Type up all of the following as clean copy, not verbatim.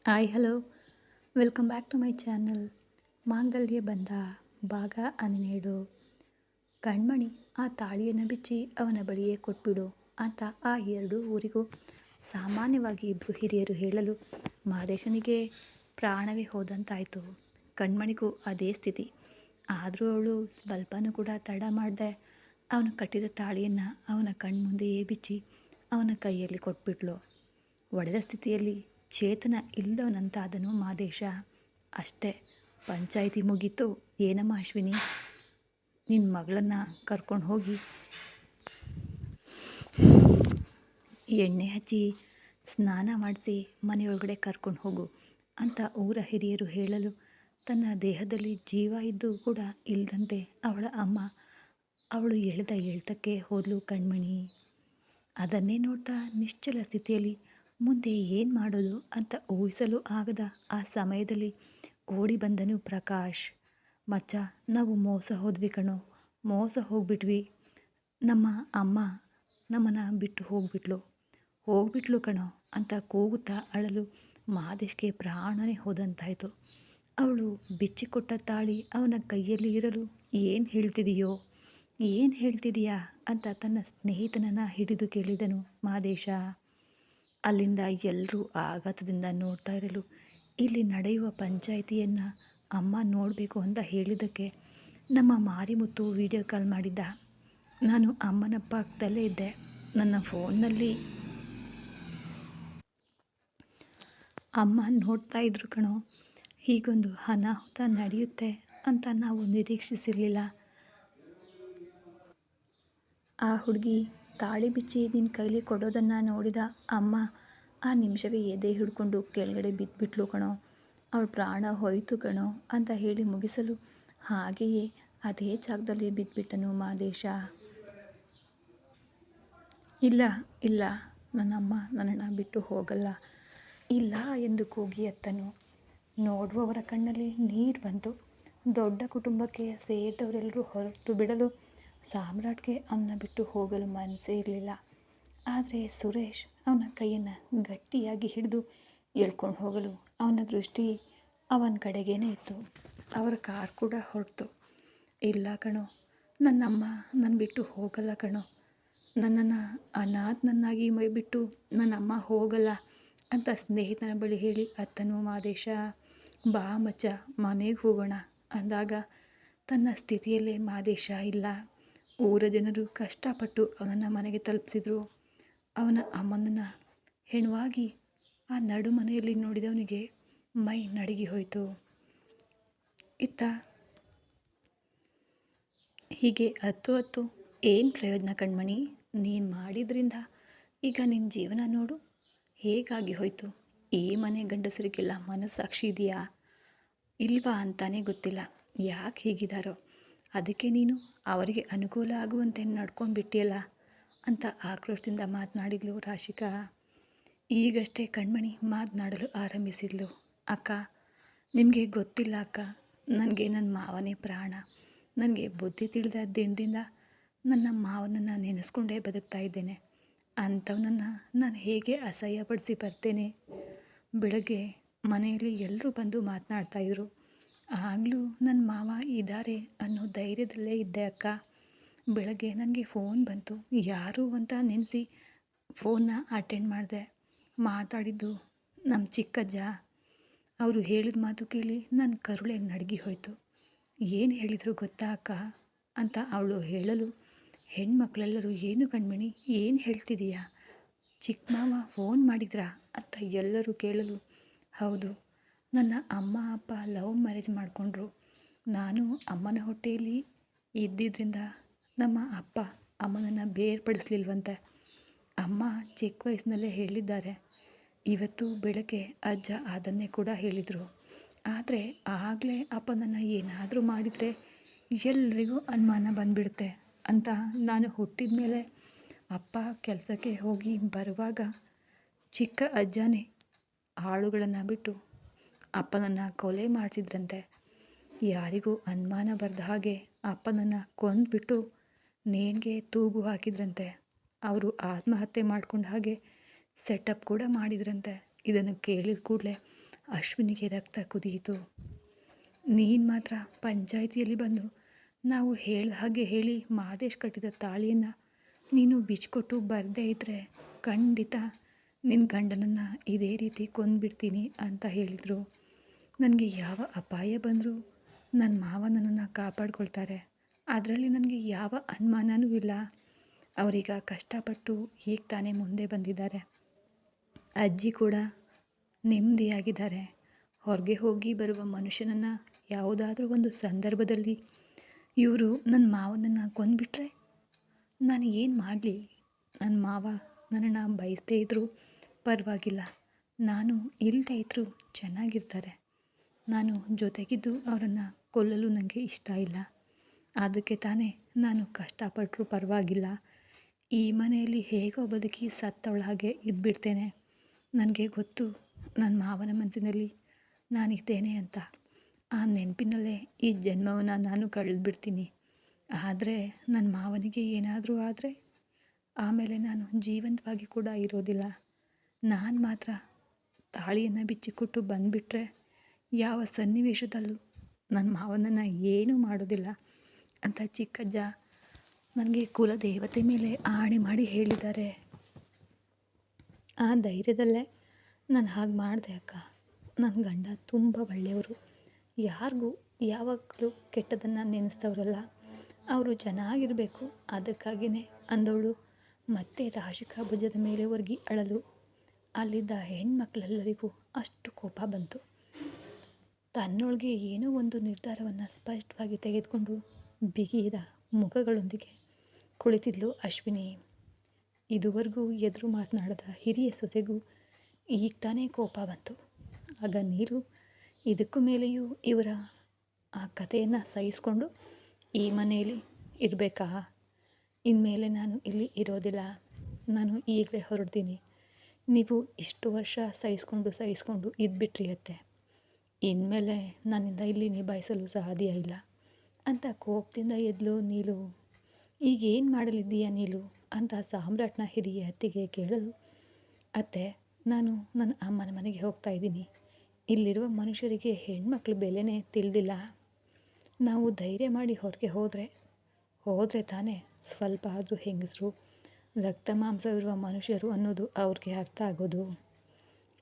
Hi hello welcome back to my channel. ಮಾಂಗಲ್ಯ ಬಂಧ ಭಾಗ 17. ಕಣ್ಮಣಿ ಆ ತಾಳಿಯನ್ನು ಬಿಚ್ಚಿ ಅವನ ಬಳಿಯೇ ಕೊಟ್ಬಿಡು ಅಂತ ಆ ಎರಡೂ ಊರಿಗೂ ಸಾಮಾನ್ಯವಾಗಿ ಇಬ್ಬರು ಹಿರಿಯರು ಹೇಳಲು ಮಹದೇಶನಿಗೆ ಪ್ರಾಣವೇ ಹೋದಂತಾಯಿತು. ಕಣ್ಮಣಿಗೂ ಅದೇ ಸ್ಥಿತಿ. ಆದರೂ ಅವಳು ಸ್ವಲ್ಪನೂ ಕೂಡ ತಡ ಮಾಡದೆ ಅವನು ಕಟ್ಟಿದ ತಾಳಿಯನ್ನು ಅವನ ಕಣ್ಮುಂದೆಯೇ ಬಿಚ್ಚಿ ಅವನ ಕೈಯಲ್ಲಿ ಕೊಟ್ಬಿಟ್ಲು. ಒಡೆದ ಸ್ಥಿತಿಯಲ್ಲಿ ಚೇತನ ಇಲ್ಲದವನಂತಾದನು ಮಾದೇಶ. ಅಷ್ಟೇ, ಪಂಚಾಯಿತಿ ಮುಗೀತು. ಏನಮ್ಮ ಅಶ್ವಿನಿ, ನಿನ್ನ ಮಗಳನ್ನು ಕರ್ಕೊಂಡು ಹೋಗಿ ಎಣ್ಣೆ ಹಚ್ಚಿ ಸ್ನಾನ ಮಾಡಿಸಿ ಮನೆಯೊಳಗಡೆ ಕರ್ಕೊಂಡು ಹೋಗು ಅಂತ ಊರ ಹಿರಿಯರು ಹೇಳಲು ತನ್ನ ದೇಹದಲ್ಲಿ ಜೀವ ಇದ್ದು ಕೂಡ ಇಲ್ಲದಂತೆ ಅವಳ ಅಮ್ಮ ಅವಳು ಎಳೆದ ಎಳ್ತಕ್ಕೆ ಹೋದ್ಲು ಕಣ್ಮಣಿ. ಅದನ್ನೇ ನೋಡ್ತಾ ನಿಶ್ಚಲ ಸ್ಥಿತಿಯಲ್ಲಿ ಮುಂದೆ ಏನು ಮಾಡೋದು ಅಂತ ಊಹಿಸಲು ಆಗದ ಆ ಸಮಯದಲ್ಲಿ ಓಡಿ ಬಂದನು ಪ್ರಕಾಶ್. ಮಚ್ಚ, ನಾವು ಮೋಸ ಹೋದ್ವಿ ಕಣೋ, ಮೋಸ ಹೋಗ್ಬಿಟ್ವಿ. ನಮ್ಮ ಅಮ್ಮ ನಮ್ಮನ್ನು ಬಿಟ್ಟು ಹೋಗ್ಬಿಟ್ಲು ಕಣೋ ಅಂತ ಕೂಗುತ್ತಾ ಅಳಲು ಮಹದೇಶ್ಗೆ ಪ್ರಾಣನೇ ಹೋದಂತಾಯಿತು. ಅವಳು ಬಿಚ್ಚಿಕೊಟ್ಟ ತಾಳಿ ಅವನ ಕೈಯಲ್ಲಿ ಇರಲು ಏನು ಹೇಳ್ತಿದೀಯಾ ಅಂತ ತನ್ನ ಸ್ನೇಹಿತನನ್ನು ಹಿಡಿದು ಕೇಳಿದನು ಮಹದೇಶ. ಅಲ್ಲಿಂದ ಎಲ್ಲರೂ ಆಘಾತದಿಂದ ನೋಡ್ತಾ ಇರಲು ಇಲ್ಲಿ ನಡೆಯುವ ಪಂಚಾಯಿತಿಯನ್ನು ಅಮ್ಮ ನೋಡಬೇಕು ಅಂತ ಹೇಳಿದ್ದಕ್ಕೆ ನಮ್ಮ ಮಾರಿಮುತ್ತು ವಿಡಿಯೋ ಕಾಲ್ ಮಾಡಿದ್ದ. ನಾನು ಅಮ್ಮನ ಪಕ್ಕದಲ್ಲೇ ಇದ್ದೆ. ನನ್ನ ಫೋನ್ನಲ್ಲಿ ಅಮ್ಮ ನೋಡ್ತಾ ಇದ್ರು ಕಣೋ. ಹೀಗೊಂದು ಅನಾಹುತ ನಡೆಯುತ್ತೆ ಅಂತ ನಾವು ನಿರೀಕ್ಷಿಸಿರಲಿಲ್ಲ. ಆ ಹುಡುಗಿ ತಾಳಿ ಬಿಚ್ಚಿ ನಿನ್ನ ಕೈಲಿ ಕೊಡೋದನ್ನು ನೋಡಿದ ಅಮ್ಮ ಆ ನಿಮಿಷವೇ ಎದೆ ಹಿಡ್ಕೊಂಡು ಕೆಳಗಡೆ ಬಿದ್ದುಬಿಟ್ಲು ಕಣೋ. ಅವಳ ಪ್ರಾಣ ಹೋಯಿತು ಕಣೋ ಅಂತ ಹೇಳಿ ಮುಗಿಸಲು ಹಾಗೆಯೇ ಅದೇ ಜಾಗದಲ್ಲಿ ಬಿದ್ದುಬಿಟ್ಟನು ಮಹದೇಶ. ಇಲ್ಲ, ನನ್ನಮ್ಮ ನನ್ನನ್ನು ಬಿಟ್ಟು ಹೋಗಲ್ಲ, ಇಲ್ಲ ಎಂದು ಕೂಗಿ ಅತ್ತನು. ನೋಡುವವರ ಕಣ್ಣಲ್ಲಿ ನೀರು ಬಂತು. ದೊಡ್ಡ ಕುಟುಂಬಕ್ಕೆ ಸೇರಿದವರೆಲ್ಲರೂ ಹೊರಟು ಬಿಡಲು ಸಾಮ್ರಾಟ್ಗೆ ಅವನ ಬಿಟ್ಟು ಹೋಗಲು ಮನಸ್ಸೇ ಇರಲಿಲ್ಲ. ಆದರೆ ಸುರೇಶ್ ಅವನ ಕೈಯನ್ನು ಗಟ್ಟಿಯಾಗಿ ಹಿಡಿದು ಎಳ್ಕೊಂಡು ಹೋಗಲು ಅವನ ದೃಷ್ಟಿ ಅವನ ಕಡೆಗೇನೆ ಇತ್ತು. ಅವರ ಕಾರ್ ಕೂಡ ಹೊರಟು. ಇಲ್ಲ ಕಣೋ, ನನ್ನಮ್ಮ ನನ್ನ ಬಿಟ್ಟು ಹೋಗಲ್ಲ ಕಣೋ, ನನ್ನನ್ನು ಅನಾಥನನ್ನಾಗಿ ಬಿಟ್ಟು ನನ್ನಮ್ಮ ಹೋಗಲ್ಲ ಅಂತ ಸ್ನೇಹಿತನ ಬಳಿ ಹೇಳಿ ಅತ್ತನು ಮಹದೇಶ. ಬಾ ಮಚ್ಚ, ಮನೆಗೆ ಹೋಗೋಣ ಅಂದಾಗ ತನ್ನ ಸ್ಥಿತಿಯಲ್ಲೇ ಮಹದೇಶ ಇಲ್ಲ. ಊರ ಜನರು ಕಷ್ಟಪಟ್ಟು ಅವನನ್ನು ಮನೆಗೆ ತಲುಪಿಸಿದ್ರು. ಅವನ ಅಮ್ಮನನ್ನು ಹೆಣವಾಗಿ ಆ ನಡು ಮನೆಯಲ್ಲಿ ನೋಡಿದವನಿಗೆ ಮೈ ನಡುಗಿ ಹೋಯಿತು. ಇತ್ತ ಹೀಗೆ ಹತ್ತು ಏನು ಪ್ರಯೋಜನ ಕಣ್ಮಣಿ, ನೀನು ಮಾಡಿದ್ರಿಂದ ಈಗ ನಿನ್ನ ಜೀವನ ನೋಡು ಹೇಗಾಗಿ ಹೋಯಿತು. ಈ ಮನೆ ಗಂಡಸರಿಗೆಲ್ಲ ಮನಸ್ಸಾಕ್ಷಿ ಇದೆಯಾ ಇಲ್ವಾ ಅಂತಾನೆ ಗೊತ್ತಿಲ್ಲ. ಯಾಕೆ ಹೀಗಿದ್ದಾರೋ ಅದಕ್ಕೆ ನೀನು ಅವರಿಗೆ ಅನುಕೂಲ ಆಗುವಂತೆ ನಡ್ಕೊಂಡು ಬಿಟ್ಟಿಯಲ್ಲ ಅಂತ ಆಕ್ರೋಶದಿಂದ ಮಾತನಾಡಿದ್ಲು ರಾಶಿಕಾ. ಈಗಷ್ಟೇ ಕಣ್ಮಣಿ ಮಾತನಾಡಲು ಆರಂಭಿಸಿದ್ಲು. ಅಕ್ಕ, ನಿಮಗೆ ಗೊತ್ತಿಲ್ಲ ಅಕ್ಕ, ನನಗೆ ನನ್ನ ಮಾವನೇ ಪ್ರಾಣ. ನನಗೆ ಬುದ್ಧಿ ತಿಳಿದ ದಿನದಿಂದ ನನ್ನ ಮಾವನನ್ನು ನೆನೆಸ್ಕೊಂಡೇ ಬದುಕ್ತಾ ಇದ್ದೇನೆ. ಅಂಥವನನ್ನು ನಾನು ಹೇಗೆ ಅಸಹ್ಯಪಡಿಸಿ ಬರ್ತೇನೆ. ಬೆಳಗ್ಗೆ ಮನೆಯಲ್ಲಿ ಎಲ್ಲರೂ ಬಂದು ಮಾತನಾಡ್ತಾಯಿದ್ರು. ಆಗಲೂ ನನ್ನ ಮಾವ ಇದ್ದಾರೆ ಅನ್ನೋ ಧೈರ್ಯದಲ್ಲೇ ಇದ್ದೆ ಅಕ್ಕ. ಬೆಳಗ್ಗೆ ನನಗೆ ಫೋನ್ ಬಂತು, ಯಾರು ಅಂತ ನೆನೆಸಿ ಫೋನ್ನ ಅಟೆಂಡ್ ಮಾಡಿದೆ. ಮಾತಾಡಿದ್ದು ನಮ್ಮ ಚಿಕ್ಕಜ್ಜ. ಅವರು ಹೇಳಿದ ಮಾತು ಕೇಳಿ ನನ್ನ ಕರುಳೆ ನಡುಗಿ ಹೋಯಿತು. ಏನು ಹೇಳಿದರು ಗೊತ್ತಾ ಅಕ್ಕ ಅಂತ ಅವಳು ಹೇಳಲು, ಹೆಣ್ಮಕ್ಳೆಲ್ಲರೂ ಏನು ಕಣ್ಮಣಿ, ಏನು ಹೇಳ್ತಿದೀಯಾ, ಚಿಕ್ಕ ಮಾವ ಫೋನ್ ಮಾಡಿದ್ರಾ ಅಂತ ಎಲ್ಲರೂ ಕೇಳಲು, ಹೌದು, ನನ್ನ ಅಮ್ಮ ಅಪ್ಪ ಲವ್ ಮ್ಯಾರೇಜ್ ಮಾಡಿಕೊಂಡ್ರು. ನಾನು ಅಮ್ಮನ ಹೊಟ್ಟೆಯಲ್ಲಿ ಇದ್ದಿದ್ದರಿಂದ ನಮ್ಮ ಅಪ್ಪ ಅಮ್ಮನನ್ನು ಬೇರ್ಪಡಿಸ್ಲಿಲ್ವಂತೆ. ಅಮ್ಮ ಚಿಕ್ಕ ವಯಸ್ಸಿನಲ್ಲೇ ಹೇಳಿದ್ದಾರೆ. ಇವತ್ತು ಬೆಳಗ್ಗೆ ಅಜ್ಜ ಅದನ್ನೇ ಕೂಡ ಹೇಳಿದರು. ಆದರೆ ಆಗಲೇ ಅಪ್ಪನನ್ನು ಏನಾದರೂ ಮಾಡಿದರೆ ಎಲ್ರಿಗೂ ಅನುಮಾನ ಬಂದುಬಿಡುತ್ತೆ ಅಂತ ನಾನು ಹುಟ್ಟಿದ ಮೇಲೆ ಅಪ್ಪ ಕೆಲಸಕ್ಕೆ ಹೋಗಿ ಬರುವಾಗ ಚಿಕ್ಕ ಅಜ್ಜನೇ ಆಳುಗಳನ್ನು ಬಿಟ್ಟು ಅಪ್ಪನನ್ನು ಕೊಲೆ ಮಾಡಿಸಿದ್ರಂತೆ. ಯಾರಿಗೂ ಅನುಮಾನ ಬರದ ಹಾಗೆ ಅಪ್ಪನನ್ನು ಕೊಂದುಬಿಟ್ಟು ನೇಣಿಗೆ ತೂಗು ಹಾಕಿದ್ರಂತೆ. ಅವರು ಆತ್ಮಹತ್ಯೆ ಮಾಡ್ಕೊಂಡ ಹಾಗೆ ಸೆಟಪ್ ಕೂಡ ಮಾಡಿದ್ರಂತೆ. ಇದನ್ನು ಕೇಳಿದ ಕೂಡಲೇ ಅಶ್ವಿನಿಗೆ ರಕ್ತ ಕುದಿಯಿತು. ನೀನು ಮಾತ್ರ ಪಂಚಾಯಿತಿಯಲ್ಲಿ ಬಂದು ನಾವು ಹೇಳ್ದ ಹಾಗೆ ಹೇಳಿ ಮಾದೇಶ್ ಕಟ್ಟಿದ ತಾಳಿಯನ್ನು ನೀನು ಬಿಚ್ಚಿಕೊಟ್ಟು ಬರದೇ ಇದ್ದರೆ ಖಂಡಿತ ನಿನ್ನ ಗಂಡನನ್ನು ಇದೇ ರೀತಿ ಕೊಂದುಬಿಡ್ತೀನಿ ಅಂತ ಹೇಳಿದರು. ನನಗೆ ಯಾವ ಅಪಾಯ ಬಂದರೂ ನನ್ನ ಮಾವ ನನ್ನನ್ನು ಕಾಪಾಡ್ಕೊಳ್ತಾರೆ. ಅದರಲ್ಲಿ ನನಗೆ ಯಾವ ಅನುಮಾನವೂ ಇಲ್ಲ. ಅವರೀಗ ಕಷ್ಟಪಟ್ಟು ಈಗ ತಾನೇ ಮುಂದೆ ಬಂದಿದ್ದಾರೆ. ಅಜ್ಜಿ ಕೂಡ ನೆಮ್ಮದಿಯಾಗಿದ್ದಾರೆ. ಹೊರಗೆ ಹೋಗಿ ಬರುವ ಮನುಷ್ಯನನ್ನು ಯಾವುದಾದ್ರೂ ಒಂದು ಸಂದರ್ಭದಲ್ಲಿ ಇವರು ನನ್ನ ಮಾವನನ್ನು ಕೊಂದುಬಿಟ್ರೆ ನಾನು ಏನು ಮಾಡಲಿ? ನನ್ನ ಮಾವ ನನ್ನನ್ನು ಬಯಸದೇ ಇದ್ದರೂ ಪರವಾಗಿಲ್ಲ, ನಾನು ಇಲ್ಲದೇ ಇದ್ದರೂ ಚೆನ್ನಾಗಿರ್ತಾರೆ. ನಾನು ಜೊತೆಗಿದ್ದು ಅವರನ್ನು ಕೊಲ್ಲಲು ನನಗೆ ಇಷ್ಟ ಇಲ್ಲ. ಅದಕ್ಕೆ ತಾನೇ ನಾನು ಕಷ್ಟಪಟ್ಟರೂ ಪರವಾಗಿಲ್ಲ, ಈ ಮನೆಯಲ್ಲಿ ಹೇಗೋ ಬದುಕಿ ಸತ್ತವಳ ಹಾಗೆ ಇದ್ಬಿಡ್ತೇನೆ. ನನಗೆ ಗೊತ್ತು ನನ್ನ ಮಾವನ ಮನಸ್ಸಿನಲ್ಲಿ ನಾನಿದ್ದೇನೆ ಅಂತ. ಆ ನೆನಪಿನಲ್ಲೇ ಈ ಜನ್ಮವನ್ನು ನಾನು ಕಳೆದುಬಿಡ್ತೀನಿ. ಆದರೆ ನನ್ನ ಮಾವನಿಗೆ ಏನಾದರೂ ಆದರೆ ಆಮೇಲೆ ನಾನು ಜೀವಂತವಾಗಿ ಕೂಡ ಇರೋದಿಲ್ಲ. ನಾನು ಮಾತ್ರ ತಾಳಿಯನ್ನು ಬಿಚ್ಚಿಕೊಟ್ಟು ಬಂದುಬಿಟ್ರೆ ಯಾವ ಸನ್ನಿವೇಶದಲ್ಲೂ ನನ್ನ ಮಾವನನ್ನು ಏನೂ ಮಾಡೋದಿಲ್ಲ ಅಂತ ಚಿಕ್ಕಜ್ಜ ನನಗೆ ಕುಲದೇವತೆ ಮೇಲೆ ಆಣೆ ಮಾಡಿ ಹೇಳಿದ್ದಾರೆ. ಆ ಧೈರ್ಯದಲ್ಲೇ ನಾನು ಹಾಗೆ ಮಾಡಿದೆ ಅಕ್ಕ. ನನ್ನ ಗಂಡ ತುಂಬ ಒಳ್ಳೆಯವರು, ಯಾರಿಗೂ ಯಾವಾಗಲೂ ಕೆಟ್ಟದನ್ನು ನೆನೆಸ್ತವ್ರಲ್ಲ, ಅವರು ಚೆನ್ನಾಗಿರಬೇಕು. ಅದಕ್ಕಾಗಿಯೇ ಅಂದವಳು ಮತ್ತೆ ರಾಶಿಕಾ ಭುಜದ ಮೇಲೆ ಒರಗಿ ಅಳಲು. ಅಲ್ಲಿದ್ದ ಹೆಣ್ಮಕ್ಳೆಲ್ಲರಿಗೂ ಅಷ್ಟು ಕೋಪ ಬಂತು. ತನ್ನೊಳಗೆ ಏನೋ ಒಂದು ನಿರ್ಧಾರವನ್ನು ಸ್ಪಷ್ಟವಾಗಿ ತೆಗೆದುಕೊಂಡು ಬಿಗಿದ ಮುಖಗಳೊಂದಿಗೆ ಕುಳಿತಿದ್ಲು ಅಶ್ವಿನಿ. ಇದುವರೆಗೂ ಎದುರು ಮಾತನಾಡದ ಹಿರಿಯ ಸೊಸೆಗೂ ಈಗ ತಾನೇ ಕೋಪ ಬಂತು. ಆಗ ನೀರು ಇದಕ್ಕೂ ಮೇಲೆಯೂ ಇವರ ಆ ಕಥೆಯನ್ನು ಸಹಿಸ್ಕೊಂಡು ಈ ಮನೆಯಲ್ಲಿ ಇರಬೇಕಾ? ಇನ್ಮೇಲೆ ನಾನು ಇಲ್ಲಿ ಇರೋದಿಲ್ಲ, ನಾನು ಈಗಲೇ ಹೊರಡ್ತೀನಿ. ನೀವು ಇಷ್ಟು ವರ್ಷ ಸಹಿಸ್ಕೊಂಡು ಇದ್ಬಿಟ್ರಿ ಅತ್ತೆ, ಇನ್ಮೇಲೆ ನನ್ನಿಂದ ಇಲ್ಲಿ ನಿಭಾಯಿಸಲು ಸಾಧ್ಯ ಇಲ್ಲ ಅಂತ ಕೋಪದಿಂದ ಎದ್ಲು ನೀಲು. ಈಗೇನು ಮಾಡಲಿದ್ದೀಯಾ ನೀಲು ಅಂತ ಸಾಮ್ರಾಟ್ನ ಹಿರಿಯ ಅತ್ತಿಗೆ ಕೇಳಲು, ಅತ್ತೆ ನಾನು ನನ್ನ ಅಮ್ಮನ ಮನೆಗೆ ಹೋಗ್ತಾ ಇದ್ದೀನಿ. ಇಲ್ಲಿರುವ ಮನುಷ್ಯರಿಗೆ ಹೆಣ್ಮಕ್ಳ ಬೆಲೆನೇ ತಿಳಿದಿಲ್ಲ. ನಾವು ಧೈರ್ಯ ಮಾಡಿ ಹೊರಗೆ ಹೋದರೆ ತಾನೇ ಸ್ವಲ್ಪ ಆದರೂ ಹೆಂಗಸರು, ರಕ್ತ ಮಾಂಸವಿರುವ ಮನುಷ್ಯರು ಅನ್ನೋದು ಅವ್ರಿಗೆ ಅರ್ಥ ಆಗೋದು.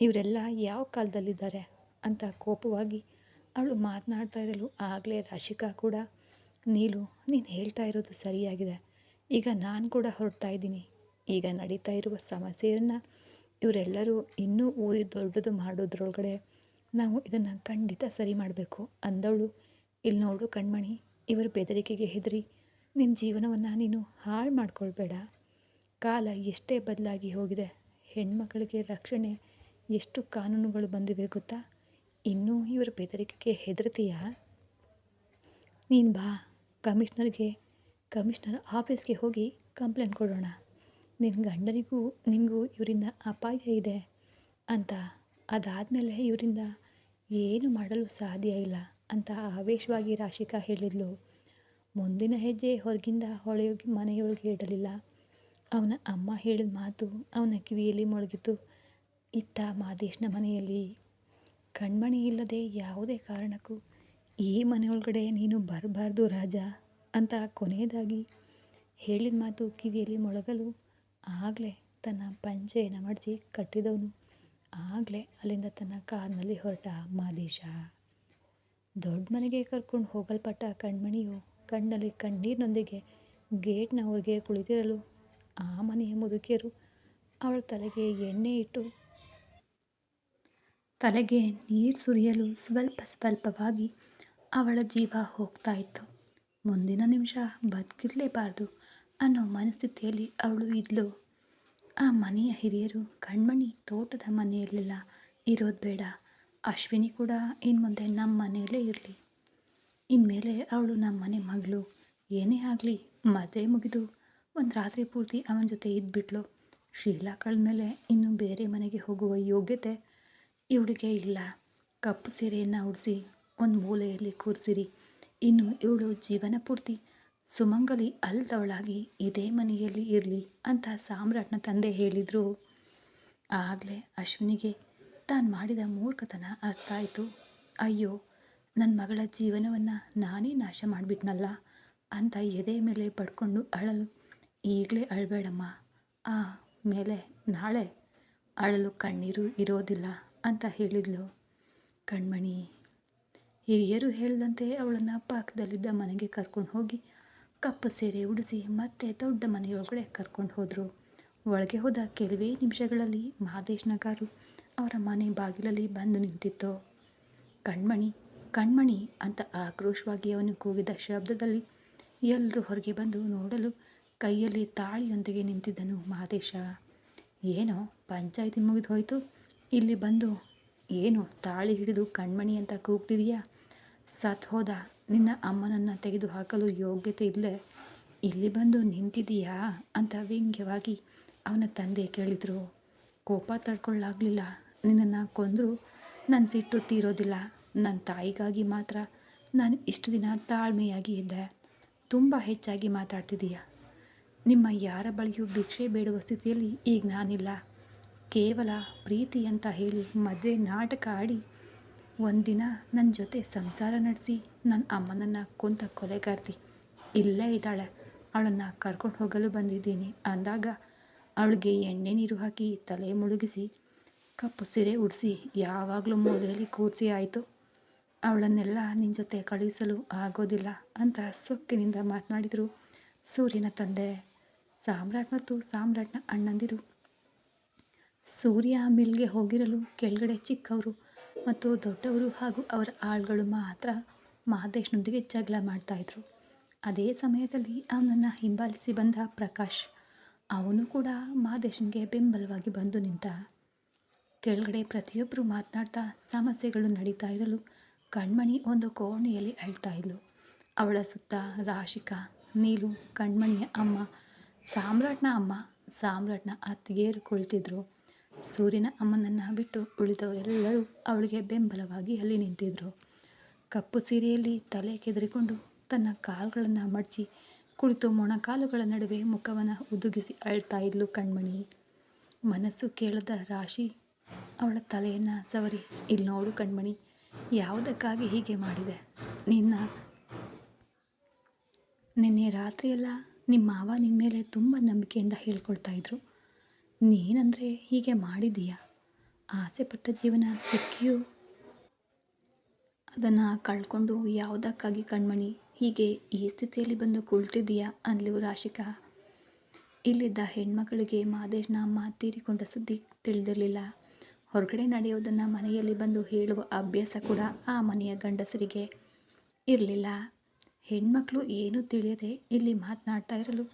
ಇವರೆಲ್ಲ ಯಾವ ಕಾಲದಲ್ಲಿದ್ದಾರೆ ಅಂತ ಕೋಪವಾಗಿ ಅವಳು ಮಾತನಾಡ್ತಾ ಇರಲು ಆಗಲೇ ರಾಶಿಕಾ ಕೂಡ, ನೀಲು ನೀನು ಹೇಳ್ತಾ ಇರೋದು ಸರಿಯಾಗಿದೆ, ಈಗ ನಾನು ಕೂಡ ಹೊರಡ್ತಾ ಇದ್ದೀನಿ. ಈಗ ನಡೀತಾ ಇರುವ ಸಮಸ್ಯೆಯನ್ನು ಇವರೆಲ್ಲರೂ ಇನ್ನೂ ಊರಿ ದೊಡ್ಡದು ಮಾಡೋದ್ರೊಳಗಡೆ ನಾವು ಇದನ್ನು ಖಂಡಿತ ಸರಿ ಮಾಡಬೇಕು ಅಂದವಳು. ಇಲ್ಲಿ ನೋಡು ಕಣ್ಮಣಿ, ಇವರ ಬೆದರಿಕೆಗೆ ಹೆದರಿ ನಿನ್ನ ಜೀವನವನ್ನು ನೀನು ಹಾಳು ಮಾಡ್ಕೊಳ್ಬೇಡ. ಕಾಲ ಎಷ್ಟೇ ಬದಲಾಗಿ ಹೋಗಿದೆ, ಹೆಣ್ಮಕ್ಕಳಿಗೆ ರಕ್ಷಣೆ ಎಷ್ಟು ಕಾನೂನುಗಳು ಬಂದಿವೆ ಗೊತ್ತಾ? ಇನ್ನೂ ಇವರ ಬೆದರಿಕೆಗೆ ಹೆದರ್ತೀಯಾ? ನೀನು ಬಾ, ಕಮಿಷನರ್ ಆಫೀಸ್ಗೆ ಹೋಗಿ ಕಂಪ್ಲೇಂಟ್ ಕೊಡೋಣ. ನಿನ್ನ ಗಂಡನಿಗೂ ನಿನಗೂ ಇವರಿಂದ ಅಪಾಯ ಇದೆ ಅಂತ. ಅದಾದಮೇಲೆ ಇವರಿಂದ ಏನು ಮಾಡಲು ಸಾಧ್ಯ ಇಲ್ಲ ಅಂತ ಆವೇಶವಾಗಿ ರಾಶಿಕಾ ಹೇಳಿದ್ಲು. ಮುಂದಿನ ಹೆಜ್ಜೆ ಹೊರಗಿಂದ ಹೊಳೆಯೋಗಿ ಮನೆಯೊಳಗೆ ಇಡಲಿಲ್ಲ. ಅವನ ಅಮ್ಮ ಹೇಳಿದ ಮಾತು ಅವನ ಕಿವಿಯಲ್ಲಿ ಮೊಳಗಿತು. ಇತ್ತ ಮಾದೇಶನ ಮನೆಯಲ್ಲಿ ಕಣ್ಮಣಿ ಇಲ್ಲದೆ ಯಾವುದೇ ಕಾರಣಕ್ಕೂ ಈ ಮನೆಯೊಳಗಡೆ ನೀನು ಬರಬಾರ್ದು ರಾಜ ಅಂತ ಕೊನೆಯದಾಗಿ ಹೇಳಿದ ಮಾತು ಕಿವಿಯಲ್ಲಿ ಮೊಳಗಲು ಆಗಲೇ ತನ್ನ ಪಂಚೆಯನ್ನು ಮಡಚಿ ಕಟ್ಟಿದವನು ಆಗಲೇ ಅಲ್ಲಿಂದ ತನ್ನ ಕಾರ್ನಲ್ಲಿ ಹೊರಟ ಮಾದೇಶ. ದೊಡ್ಡ ಮನೆಗೆ ಕರ್ಕೊಂಡು ಹೋಗಲ್ಪಟ್ಟ ಕಣ್ಮಣಿಯು ಕಣ್ಣಲ್ಲಿ ಕಣ್ಣೀರಿನೊಂದಿಗೆ ಗೇಟ್ನ ಹೊರಗೆ ಕುಳಿತಿರಲು ಆ ಮನೆಯ ಮುದುಕಿಯರು ಅವಳ ತಲೆಗೆ ಎಣ್ಣೆ ಇಟ್ಟು ತಲೆಗೆ ನೀರು ಸುರಿಯಲು ಸ್ವಲ್ಪವಾಗಿ ಅವಳ ಜೀವ ಹೋಗ್ತಾ ಇತ್ತು. ಮುಂದಿನ ನಿಮಿಷ ಬದುಕಿರಲೇಬಾರ್ದು ಅನ್ನೋ ಮನಸ್ಥಿತಿಯಲ್ಲಿ ಅವಳು ಇದ್ಲು. ಆ ಮನೆಯ ಹಿರಿಯರು, ಕಣ್ಮಣಿ ತೋಟದ ಮನೆಯಲ್ಲೆಲ್ಲ ಇರೋದು ಬೇಡ, ಅಶ್ವಿನಿ ಕೂಡ ಇನ್ಮುಂದೆ ನಮ್ಮ ಮನೆಯಲ್ಲೇ ಇರಲಿ, ಇನ್ಮೇಲೆ ಅವಳು ನಮ್ಮ ಮನೆ ಮಗಳು, ಏನೇ ಆಗಲಿ ಮದುವೆ ಮುಗಿದು ಒಂದು ರಾತ್ರಿ ಪೂರ್ತಿ ಅವನ ಜೊತೆ ಇದ್ಬಿಟ್ಲು. ಶೀಲಾ ಕಳೆದ್ಮೇಲೆ ಇನ್ನು ಬೇರೆ ಮನೆಗೆ ಹೋಗುವ ಯೋಗ್ಯತೆ ಇವಳಿಗೆ ಇಲ್ಲ. ಕಪ್ಪು ಸೀರೆಯನ್ನು ಉಡಿಸಿ ಒಂದು ಮೂಲೆಯಲ್ಲಿ ಕೂರಿಸಿರಿ, ಇನ್ನು ಇವಳು ಜೀವನ ಪೂರ್ತಿ ಸುಮಂಗಲಿ ಅಲ್ದವಳಾಗಿ ಇದೇ ಮನೆಯಲ್ಲಿ ಇರಲಿ ಅಂತ ಸಾಮ್ರಾಟ್ನ ತಂದೆ ಹೇಳಿದರು. ಆಗಲೇ ಅಶ್ವಿನಿಗೆ ತಾನು ಮಾಡಿದ ಮೂರ್ಖತನ ಅರ್ಥ ಆಯಿತು. ಅಯ್ಯೋ, ನನ್ನ ಮಗಳ ಜೀವನವನ್ನು ನಾನೇ ನಾಶ ಮಾಡಿಬಿಟ್ನಲ್ಲ ಅಂತ ಎದೆ ಮೇಲೆ ಪಡ್ಕೊಂಡು ಅಳಲು. ಈಗಲೇ ಅಳಬೇಡಮ್ಮ, ಆ ಮೇಲೆ ನಾಳೆ ಅಳಲು ಕಣ್ಣೀರು ಇರೋದಿಲ್ಲ ಅಂತ ಹೇಳಿದ್ಲು. ಕಣ್ಮಣಿ ಹಿರಿಯರು ಹೇಳಿದಂತೆ ಅವಳನ್ನು ಪಕ್ಕದಲ್ಲಿದ್ದ ಮನೆಗೆ ಕರ್ಕೊಂಡು ಹೋಗಿ ಕಪ್ಪು ಸೀರೆ ಉಡಿಸಿ ಮತ್ತೆ ದೊಡ್ಡ ಮನೆಯೊಳಗಡೆ ಕರ್ಕೊಂಡು ಹೋದರು. ಒಳಗೆ ಹೋದ ಕೆಲವೇ ನಿಮಿಷಗಳಲ್ಲಿ ಮಹದೇಶ್ನ ಕಾರು ಅವರ ಮನೆ ಬಾಗಿಲಲ್ಲಿ ಬಂದು ನಿಂತಿತ್ತು. ಕಣ್ಮಣಿ ಕಣ್ಮಣಿ ಅಂತ ಆಕ್ರೋಶವಾಗಿ ಅವನು ಕೂಗಿದ ಶಬ್ದದಲ್ಲಿ ಎಲ್ಲರೂ ಹೊರಗೆ ಬಂದು ನೋಡಲು ಕೈಯಲ್ಲಿ ತಾಳಿಯೊಂದಿಗೆ ನಿಂತಿದ್ದನು ಮಹದೇಶ. ಏನೋ ಪಂಚಾಯಿತಿ ಮುಗಿದು ಹೋಯಿತು, ಇಲ್ಲಿ ಬಂದು ಏನು ತಾಳಿ ಹಿಡಿದು ಕಣ್ಮಣಿ ಅಂತ ಕೂಗ್ತಿದೀಯಾ? ಸತ್ ಹೋದ ನಿನ್ನ ಅಮ್ಮನನ್ನು ತೆಗೆದು ಹಾಕಲು ಯೋಗ್ಯತೆ ಇಲ್ಲದೆ ಇಲ್ಲಿ ಬಂದು ನಿಂತಿದೀಯಾ ಅಂತ ವ್ಯಂಗ್ಯವಾಗಿ ಅವನ ತಂದೆ ಕೇಳಿದರು. ಕೋಪ ತಡ್ಕೊಳ್ಳಾಗಲಿಲ್ಲ. ನಿನ್ನನ್ನು ಕೊಂದರೂ ನನ್ನ ಸಿಟ್ಟು ತೀರೋದಿಲ್ಲ. ನನ್ನ ತಾಯಿಗಾಗಿ ಮಾತ್ರ ನಾನು ಇಷ್ಟು ದಿನ ತಾಳ್ಮೆಯಾಗಿ ಇದ್ದೆ. ತುಂಬ ಹೆಚ್ಚಾಗಿ ಮಾತಾಡ್ತಿದ್ದೀಯ. ನಿಮ್ಮ ಯಾರ ಬಳಿಯೂ ಭಿಕ್ಷೆ ಬೇಡುವ ಸ್ಥಿತಿಯಲ್ಲಿ ಈಗ ನಾನಿಲ್ಲ. ಕೇವಲ ಪ್ರೀತಿ ಅಂತ ಹೇಳಿ ಮದುವೆ ನಾಟಕ ಆಡಿ ಒಂದಿನ ನನ್ನ ಜೊತೆ ಸಂಸಾರ ನಡೆಸಿ ನನ್ನ ಅಮ್ಮನನ್ನು ಕೊಂತ ಕೊಲೆಗಾರ್ತಿ ಇಲ್ಲೇ ಇದ್ದಾಳೆ, ಅವಳನ್ನು ಕರ್ಕೊಂಡು ಹೋಗಲು ಬಂದಿದ್ದೀನಿ ಅಂದಾಗ ಅವಳಿಗೆ ಎಣ್ಣೆ ನೀರು ಹಾಕಿ ತಲೆ ಮುಳುಗಿಸಿ ಕಪ್ಪು ಸೀರೆ ಉಡಿಸಿ ಯಾವಾಗಲೂ ಮೂಲೆಯಲ್ಲಿ ಕೂರಿಸಿ ಆಯಿತು. ಅವಳನ್ನೆಲ್ಲ ನಿನ್ನ ಜೊತೆ ಕಳುಹಿಸಲು ಆಗೋದಿಲ್ಲ ಅಂತ ಸೊಕ್ಕಿನಿಂದ ಮಾತನಾಡಿದರು ಸೂರ್ಯನ ತಂದೆ. ಸಾಮ್ರಾಟ್ ಮತ್ತು ಸಾಮ್ರಾಟ್ನ ಅಣ್ಣಂದಿರು ಸೂರ್ಯ ಮಿಲ್ಗೆ ಹೋಗಿರಲು ಕೆಳಗಡೆ ಚಿಕ್ಕವರು ಮತ್ತು ದೊಡ್ಡವರು ಹಾಗೂ ಅವರ ಆಳುಗಳು ಮಾತ್ರ ಮಹದೇಶ್ನೊಂದಿಗೆ ಜಗಳ ಮಾಡ್ತಾಯಿದ್ರು. ಅದೇ ಸಮಯದಲ್ಲಿ ಅವನನ್ನು ಹಿಂಬಾಲಿಸಿ ಬಂದ ಪ್ರಕಾಶ್, ಅವನು ಕೂಡ ಮಹದೇಶನಿಗೆ ಬೆಂಬಲವಾಗಿ ಬಂದು ನಿಂತ. ಕೆಳಗಡೆ ಪ್ರತಿಯೊಬ್ಬರು ಮಾತನಾಡ್ತಾ ಸಮಸ್ಯೆಗಳು ನಡೀತಾ ಇರಲು ಕಣ್ಮಣಿ ಒಂದು ಕೋಣೆಯಲ್ಲಿ ಅಳ್ತಾ ಇದ್ಲು. ಅವಳ ಸುತ್ತ ರಾಶಿಕಾ, ನೀಲು, ಕಣ್ಮಣಿಯ ಅಮ್ಮ, ಸಾಮ್ರಾಟ್ನ ಅಮ್ಮ, ಸಾಮ್ರಾಟ್ನ ಅತ್ತಿಗೆಯರು ಕುಳಿತಿದ್ರು. ಸೂರ್ಯನ ಅಮ್ಮನನ್ನು ಬಿಟ್ಟು ಉಳಿದವರೆಲ್ಲರೂ ಅವಳಿಗೆ ಬೆಂಬಲವಾಗಿ ಅಲ್ಲಿ ನಿಂತಿದ್ರು. ಕಪ್ಪು ಸೀರೆಯಲ್ಲಿ ತಲೆ ಕೆದರಿಕೊಂಡು ತನ್ನ ಕಾಲುಗಳನ್ನು ಮಡಚಿ ಕುಳಿತು ಮೊಣಕಾಲುಗಳ ನಡುವೆ ಮುಖವನ್ನು ಉದುಗಿಸಿ ಅಳ್ತಾ ಇದ್ಲು ಕಣ್ಮಣಿ. ಮನಸ್ಸು ಕೇಳದ ರಾಶಿ ಅವಳ ತಲೆಯನ್ನು ಸವರಿ, ಇಲ್ಲಿ ನೋಡು ಕಣ್ಮಣಿ, ಯಾವುದಕ್ಕಾಗಿ ಹೀಗೆ ಮಾಡಿದೆ? ನಿನ್ನೆ ರಾತ್ರಿಯೆಲ್ಲ ನಿಮ್ಮ ಮಾವ ನಿಮ್ಮ ಮೇಲೆ ತುಂಬ ನಂಬಿಕೆಯಿಂದ ಹೇಳ್ಕೊಳ್ತಾ ಇದ್ರು. ನೀನಂದರೆ ಹೀಗೆ ಮಾಡಿದೀಯಾ? ಆಸೆಪಟ್ಟ ಜೀವನ ಸಿಕ್ಕಿಯೂ ಅದನ್ನು ಕಳ್ಕೊಂಡು ಯಾವುದಕ್ಕಾಗಿ ಕಣ್ಮಣಿ ಹೀಗೆ ಈ ಸ್ಥಿತಿಯಲ್ಲಿ ಬಂದು ಕುಳಿತಿದ್ದೀಯಾ ಅಂದ್ಲು ರಾಶಿಕಾ. ಇಲ್ಲಿದ್ದ ಹೆಣ್ಮಕ್ಕಳಿಗೆ ಮಹದೇಶ್ನ ಅಮ್ಮ ತೀರಿಕೊಂಡ ಸುದ್ದಿ ತಿಳಿದಿರಲಿಲ್ಲ. ಹೊರಗಡೆ ನಡೆಯೋದನ್ನು ಮನೆಯಲ್ಲಿ ಬಂದು ಹೇಳುವ ಅಭ್ಯಾಸ ಕೂಡ ಆ ಮನೆಯ ಗಂಡಸರಿಗೆ ಇರಲಿಲ್ಲ. ಹೆಣ್ಮಕ್ಳು ಏನೂ ತಿಳಿಯದೆ ಇಲ್ಲಿ ಮಾತನಾಡ್ತಾ ಇರಲು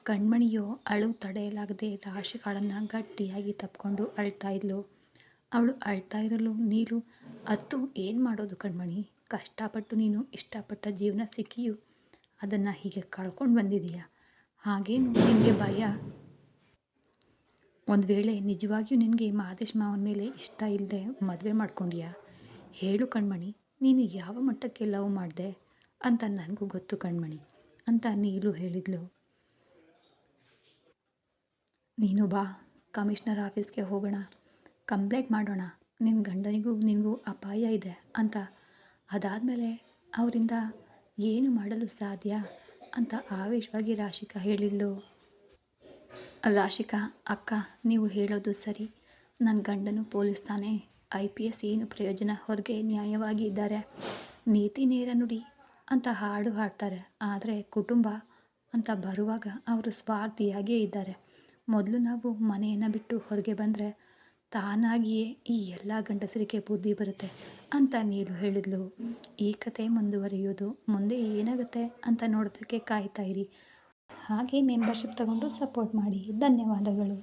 ಕಣ್ಮಣಿಯೋ ಅಳು ತಡೆಯಲಾಗದೆ ರಾಶಿಕಾಳನ್ನು ಗಟ್ಟಿಯಾಗಿ ತಪ್ಪಿಕೊಂಡು ಅಳ್ತಾ ಇದ್ಲು. ಅವಳು ಅಳ್ತಾ ಇರಲು ನೀಲು, ಅತ್ತು ಏನು ಮಾಡೋದು ಕಣ್ಮಣಿ, ಕಷ್ಟಪಟ್ಟು ನೀನು ಇಷ್ಟಪಟ್ಟ ಜೀವನ ಸಿಕ್ಕಿಯೂ ಅದನ್ನು ಹೀಗೆ ಕಳ್ಕೊಂಡು ಬಂದಿದೀಯಾ? ಹಾಗೇನು ನಿನಗೆ ಭಯ? ಒಂದು ವೇಳೆ ನಿಜವಾಗಿಯೂ ನಿನಗೆ ಮಹದೇಶ್ ಮಾವನ ಮೇಲೆ ಇಷ್ಟ ಇಲ್ಲದೆ ಮದುವೆ ಮಾಡ್ಕೊಂಡ್ಯಾ? ಹೇಳು ಕಣ್ಮಣಿ, ನೀನು ಯಾವ ಮಟ್ಟಕ್ಕೆ ಲವ್ ಮಾಡಿದೆ ಅಂತ ನನಗೂ ಗೊತ್ತು ಕಣ್ಮಣಿ ಅಂತ ನೀಲು ಹೇಳಿದ್ಲು. ನೀನು ಬಾ, ಕಮಿಷನರ್ ಆಫೀಸ್ಗೆ ಹೋಗೋಣ, ಕಂಪ್ಲೇಂಟ್ ಮಾಡೋಣ, ನಿನ್ನ ಗಂಡನಿಗೂ ನಿನಗೂ ಅಪಾಯ ಇದೆ ಅಂತ. ಅದಾದಮೇಲೆ ಅವರಿಂದ ಏನು ಮಾಡಲು ಸಾಧ್ಯ ಅಂತ ಆವೇಶವಾಗಿ ರಾಶಿಕಾ ಹೇಳಿದ್ಲು. ರಾಶಿಕಾ, ಅಕ್ಕ ನೀವು ಹೇಳೋದು ಸರಿ, ನನ್ನ ಗಂಡನು ಪೊಲೀಸ್ ತಾನೇ, IPS ಏನು ಪ್ರಯೋಜನ, ಹೊರಗೆ ನ್ಯಾಯವಾಗಿ ಇದ್ದಾರೆ, ನೀತಿ ನೇರ ನುಡಿ ಅಂತ ಹಾಡು ಹಾಡ್ತಾರೆ, ಆದರೆ ಕುಟುಂಬ ಅಂತ ಬರುವಾಗ ಅವರು ಸ್ವಾರ್ಥಿಯಾಗಿಯೇ ಇದ್ದಾರೆ. ಮೊದಲು ನಾವು ಮನೆಯನ್ನು ಬಿಟ್ಟು ಹೊರಗೆ ಬಂದರೆ ತಾನಾಗಿಯೇ ಈ ಎಲ್ಲ ಗಂಡಸರಿಗೆ ಬುದ್ಧಿ ಬರುತ್ತೆ ಅಂತ ನೀರು ಹೇಳಿದ್ಲು. ಈ ಕತೆ ಮುಂದುವರಿಯೋದು, ಮುಂದೆ ಏನಾಗುತ್ತೆ ಅಂತ ನೋಡೋದಕ್ಕೆ ಕಾಯ್ತಾ ಇರಿ. ಹಾಗೆ ಮೆಂಬರ್ಶಿಪ್ ತಗೊಂಡು ಸಪೋರ್ಟ್ ಮಾಡಿ. ಧನ್ಯವಾದಗಳು.